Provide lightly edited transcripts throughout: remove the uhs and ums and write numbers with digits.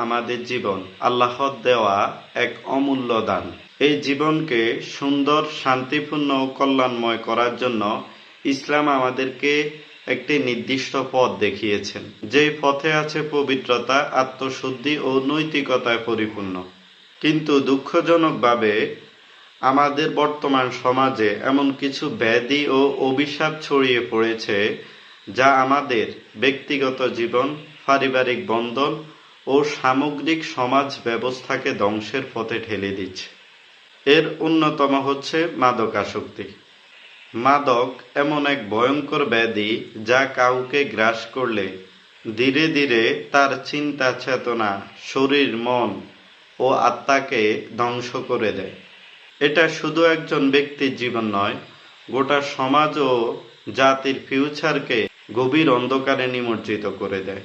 আমাদের জীবন আল্লাহর দেওয়া এক অমূল্য দান। এই জীবনকে সুন্দর, শান্তিপূর্ণ ও কল্যাণময় করার জন্য ইসলাম আমাদেরকে একটি নির্দিষ্ট পথ দেখিয়েছেন, যেই পথে আছে পবিত্রতা, আত্মশুদ্ধি ও নৈতিকতায় পরিপূর্ণ। কিন্তু দুঃখজনকভাবে আমাদের বর্তমান সমাজে এমন কিছু ব্যাধি ও অভিশাপ ছড়িয়ে পড়েছে, যা আমাদের ব্যক্তিগত জীবন, পারিবারিক বন্ধন ও সামগ্রিক সমাজ ব্যবস্থাকে ধ্বংসের পথে ঠেলে দিচ্ছে। এর অন্যতম হচ্ছে মাদকাসক্তি। মাদক এমন এক ভয়ঙ্কর ব্যাধি, যা কাউকে গ্রাস করলে ধীরে ধীরে তার চিন্তা চেতনা, শরীর, মন ও আত্মাকে ধ্বংস করে দেয়। এটা শুধু একজন ব্যক্তির জীবন নয়, গোটা সমাজ ও জাতির ফিউচারকে গভীর অন্ধকারে নিমজ্জিত করে দেয়।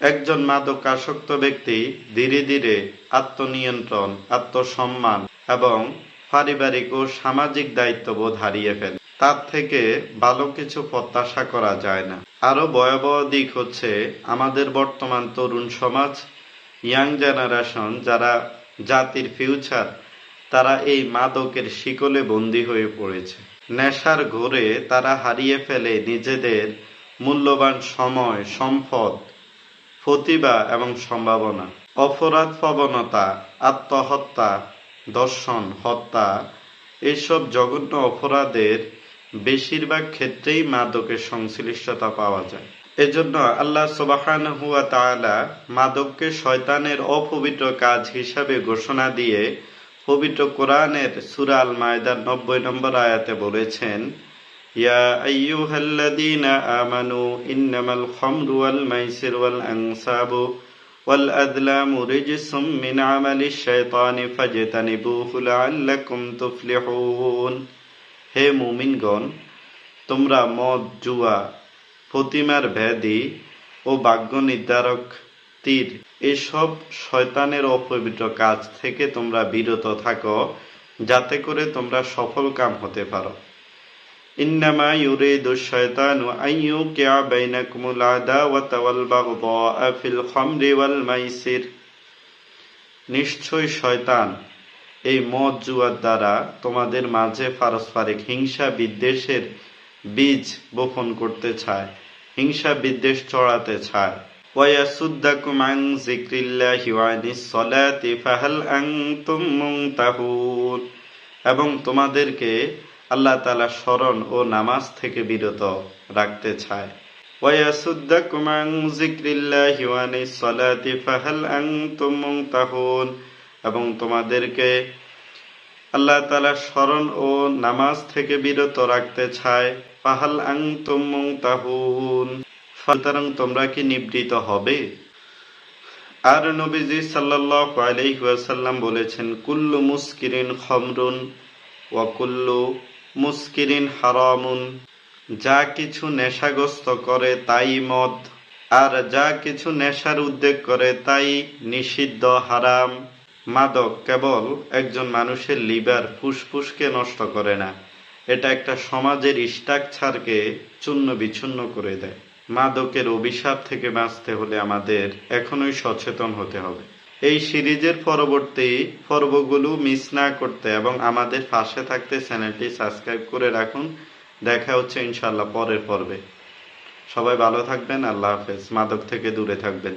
একজন মাদকাসক্ত ব্যক্তি ধীরে ধীরে আত্মনিয়ন্ত্রণ, আত্মসম্মান এবং পারিবারিক ও সামাজিক দায়িত্ববোধ হারিয়ে ফেলে। তার থেকে ভালো কিছু প্রত্যাশা করা যায় না। আরো ভয়াবহ দিক হচ্ছে আমাদের বর্তমান তরুণ সমাজ, ইয়াং জেনারেশন, যারা জাতির ফিউচার, তারা এই মাদকের শিকলে বন্দী হয়ে পড়েছে। নেশার ঘোরে তারা হারিয়ে ফেলে নিজেদের মূল্যবান সময়, সম্পদ, প্রতিভা এবং সম্ভাবনা। অপরাধ প্রবণতা, আত্মহত্যা, ধর্ষণ, হত্যা, এসব জঘন্য অপরাধের বেশিরভাগ ক্ষেত্রেই মাদকের সংশ্লিষ্টতা পাওয়া যায়। এজন্য আল্লাহ সুবহানাহু ওয়া তাআলা মাদককে শয়তানের অপবিত্র কাজ হিসাবে ঘোষণা দিয়ে পবিত্র কোরআনের সূরা আল মায়দার 90 নম্বর আয়াতে বলেছেন, ইয়া আইয়ুহাল্লাযীনা আমানু ইন্নামাল খামরু ওয়াল মাইসির ওয়াল আনসাবু ওয়াল আযলামু রিজসুম মিন আমালিশ শাইতানি ফাজতানিবুহু লাআল্লাকুম তুফলিহুন। হে মুমিনগণ, তোমরা মদ, জুয়া, প্রতিমার ব্যাধি ও ভাগ্য নির্ধারক তীর, এসব শয়তানের অপবিত্র কাজ থেকে তোমরা বিরত থাকো, যাতে করে তোমরা সফল কাম হতে পারো। ইন্নামা ইউরিদুশ শায়তানু আন ইউকিআ বাইনাকুমুল আদাওয়াতা ওয়াল বাগদাআ ফিল খামরি ওয়াল মাইসির। নিশ্চয় শয়তান এই মদ, জুয়ার দ্বারা তোমাদের মাঝে পারস্পরিক হিংসা বিদ্বেষের বীজ বপন করতে চায়, হিংসা বিদ্বেষ ছড়াতে চায়। ওয়ায়াসুদ্দাকুম আন যিকরিল্লাহি ওয়া আনিস সালাতি ফাহাল আনতুম মুনতাহুন। এবং তোমাদেরকে আল্লাহ তাআলা স্মরণ ও নামাজ থেকে বিরত রাখতে চায়। ওয়ায়াসুদ্দাকুম আন যিকরিল্লাহি ওয়া আনিস সালাতি ফাহাল আনতুম মুনতাহুন। এবং তোমাদেরকে আল্লাহ তাআলা স্মরণ ও নামাজ থেকে বিরত রাখতে চায়। ফাহাল আনতুম মুনতাহুন, সুতরাং তোমরা কি নিবৃত হবে? আর নবীজি সাল্লাল্লাহু আলাইহি ওয়াসাল্লাম বলেছেন, কুল্লু মুসকিরিন খামরুন ওয়া কুল্লু মুসকিরিন হারামুন। যা কিছু নেশাগ্রস্ত করে তাই মদ, আর যা কিছু নেশার উদ্যোগ করে তাই নিষিদ্ধ, হারাম। মাদক কেবল একজন মানুষের লিভার, ফুসফুসকে নষ্ট করে না, এটা একটা সমাজের স্ট্রাকচারকে চূর্ণ বিচূর্ণ করে দেয়। মাদকের অভিশাপ থেকে বাঁচতে হলে আমাদের এখনই সচেতন হতে হবে। এই সিরিজের পরবর্তী পর্বগুলো মিস না করতে এবং আমাদের পাশে থাকতে চ্যানেলটি সাবস্ক্রাইব করে রাখুন। দেখা হচ্ছে ইনশাআল্লাহ পরের পর্বে। সবাই ভালো থাকবেন। আল্লাহ হাফেজ। মাদক থেকে দূরে থাকবেন।